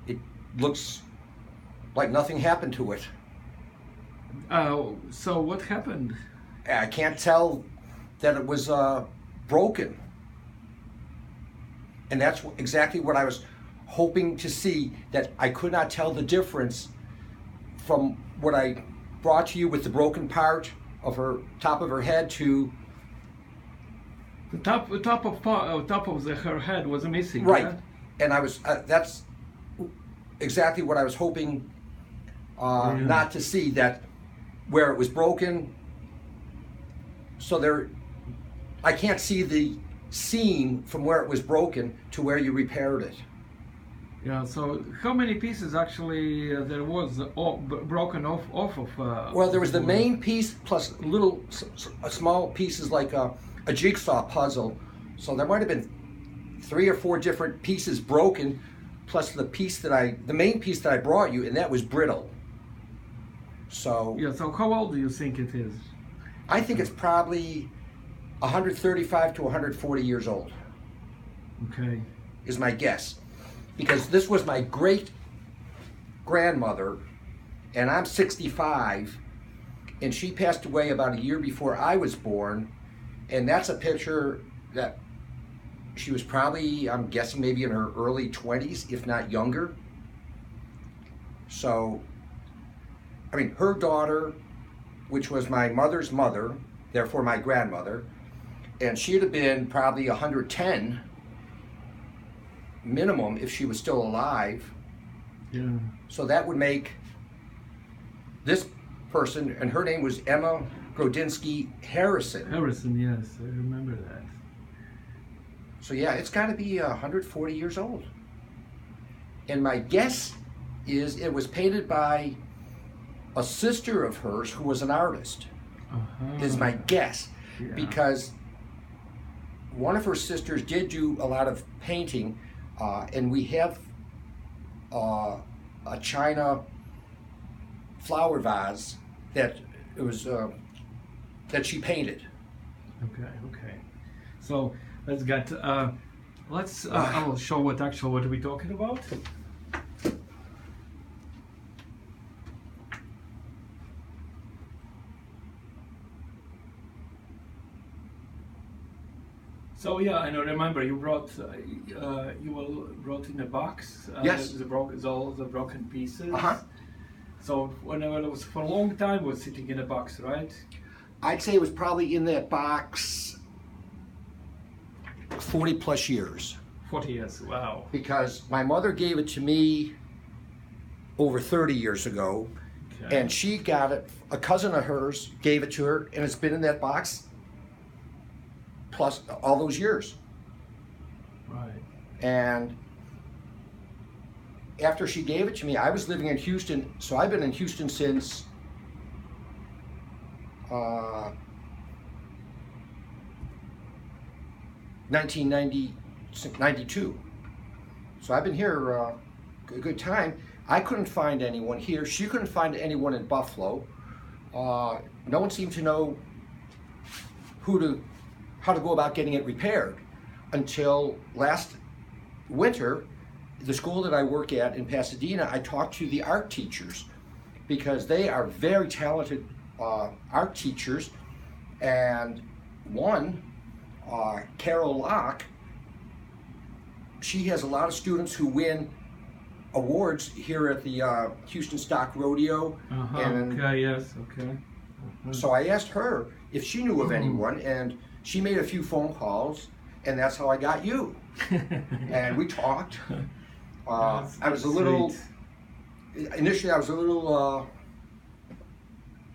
it looks like nothing happened to it. So what happened? I can't tell that it was broken. And that's exactly what I was hoping to see, that I could not tell the difference from what I brought to you with the broken part of her top of her head to The top of her head was missing. right. Yeah? And I was that's exactly what I was hoping not to see, that where it was broken. So there, I can't see the seam from where it was broken to where you repaired it. Yeah. So how many pieces actually there was broken off of? Well, there was the wood? main piece plus little small pieces like a jigsaw puzzle. So there might have been 3 or 4 different pieces broken, plus the main piece that I brought you, and that was brittle. So Yeah. So how old do you think it is? I think it's probably 135 to 140 years old, Okay. is my guess. Because this was my great grandmother, and I'm 65, and she passed away about a year before I was born. And that's a picture that she was probably, I'm guessing, maybe in her early 20s, if not younger. So, I mean, her daughter, which was my mother's mother, therefore my grandmother, and she'd have been probably 110 minimum if she was still alive. Yeah. So that would make this person, and her name was Emma Grodinsky Harrison. Harrison. Yes, I remember that. So yeah, it's got to be 140 years old. And my guess is it was painted by a sister of hers who was an artist, is my guess. Yeah. Because one of her sisters did do a lot of painting, and we have a China flower vase that it was that she painted. Okay. So let's get. I will show what we're talking about. So yeah, and I remember you brought in a box. Yes. All the broken pieces. Uh-huh. So whenever it was for a long time, it was sitting in a box, right? I'd say it was probably in that box 40 plus years. 40 years. Wow. Because my mother gave it to me over 30 years ago, Okay. and she got it, a cousin of hers gave it to her, and it's been in that box plus all those years. Right. And after she gave it to me, I was living in Houston, so I've been in Houston since 1992. So I've been here a good time. I couldn't find anyone here. She couldn't find anyone in Buffalo. No one seemed to know how to go about getting it repaired until last winter. The school that I work at in Pasadena, I talked to the art teachers because they are very talented art teachers, and one, Carol Locke, she has a lot of students who win awards here at the Houston Stock Rodeo. And Okay. Yes. Okay. so I asked her if she knew of anyone, and she made a few phone calls, and that's how I got you. And we talked. I was a little, initially I was a little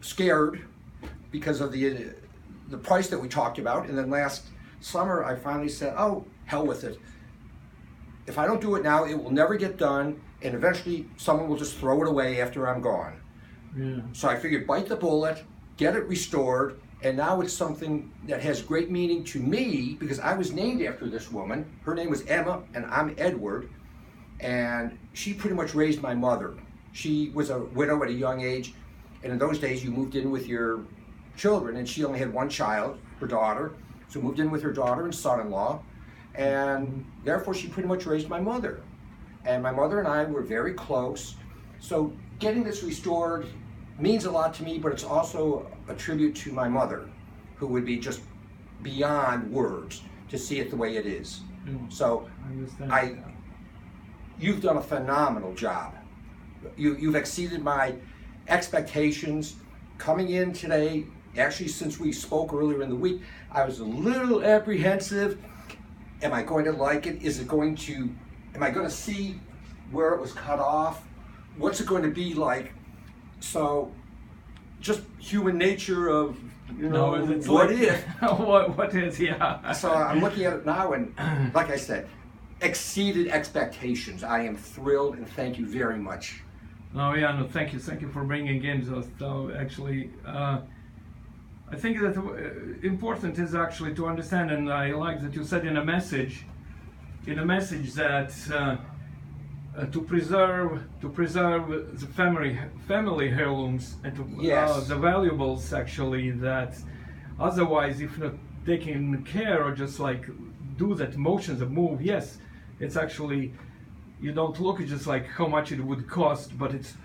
scared because of the price that we talked about, and then last summer I finally said, oh, hell with it. If I don't do it now, it will never get done, and eventually someone will just throw it away after I'm gone. Yeah. So I figured bite the bullet, get it restored, and now it's something that has great meaning to me because I was named after this woman. Her name was Emma, and I'm Edward, and she pretty much raised my mother. She was a widow at a young age, and in those days you moved in with your children, and she only had one child, her daughter, so moved in with her daughter and son-in-law, and therefore she pretty much raised my mother. and my mother and I were very close. So getting this restored means a lot to me, but it's also a tribute to my mother, who would be just beyond words to see it the way it is. So I understand. You've done a phenomenal job. You've exceeded my expectations. Coming in today, actually since we spoke earlier in the week, I was a little apprehensive. Am I going to like it? Am I going to see where it was cut off? What's it going to be like? So just human nature of, it's what like, if? what is, yeah. So I'm looking at it now, and like I said, exceeded expectations. I am thrilled, and thank you very much. Oh yeah, no, thank you for bringing in those. So actually, I think that important is actually to understand, and I like that you said in a message that to preserve the family heirlooms and to Yes. the valuables actually, that otherwise if not taken care or just like do that motions of move, yes, it's actually, you don't look at just like how much it would cost, but it's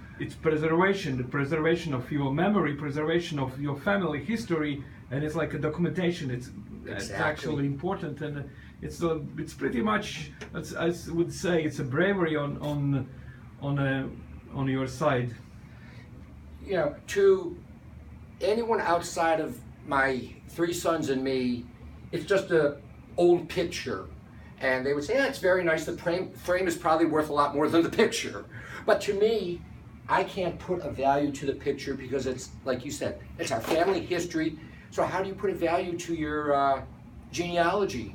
preservation, the preservation of your memory, preservation of your family history, and it's like a documentation. It's actually important, and it's pretty much, I would say, it's a bravery on your side. To anyone outside of my three sons and me, it's just an old picture. And they would say, yeah, it's very nice. The frame is probably worth a lot more than the picture. But to me, I can't put a value to the picture because it's, like you said, it's our family history. So how do you put a value to your genealogy?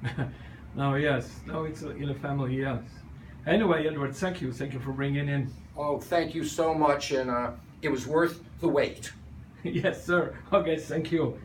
It's in a family, yes. Anyway, Edward, thank you for bringing in. Oh, thank you so much, and it was worth the wait. Yes, sir. Okay, thank you.